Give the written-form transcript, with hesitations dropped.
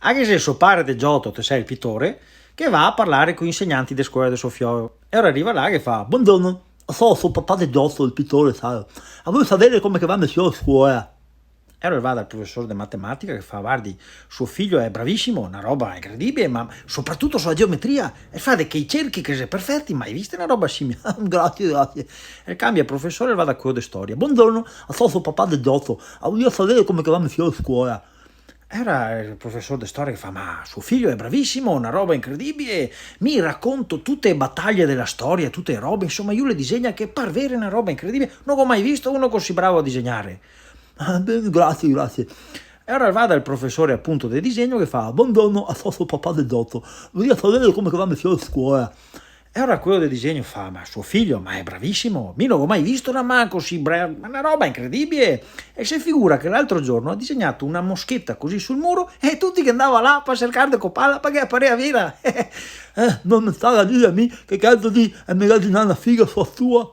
Anche se suo padre Giotto, te sei il pittore, che va a parlare con gli insegnanti di scuola del suo figlio. E ora arriva là che fa, buongiorno, sono papà di Giotto, il pittore, sai. A voi sapere come che va messo a scuola? E allora va dal professore di matematica che fa, guardi, suo figlio è bravissimo, una roba incredibile, ma soprattutto sulla geometria, e fa che i cerchi che sono perfetti, mai visto una roba simile? Grazie, grazie. E cambia il professore e va da quello di storia. Buongiorno, sono papà di Giotto, a voi sapere come che va messo a scuola? Era il professore di storia che fa, ma suo figlio è bravissimo, una roba incredibile, mi racconto tutte le battaglie della storia, tutte le robe, insomma io le disegna che par vere una roba incredibile, non ho mai visto uno così bravo a disegnare. Ah, bene, grazie, grazie. E ora va dal professore appunto del disegno che fa, buongiorno, sono papà del Giotto, voglio sapere come che va messo a scuola. E ora quello del disegno fa, ma suo figlio, ma è bravissimo, io non ho mai visto una mano così brava, una roba incredibile. E si figura che l'altro giorno ha disegnato una moschetta così sul muro e tutti che andavano là per cercare di coparla perché appariva vera. Non mi sta a dire a me che cazzo di immaginare una figa sua tua.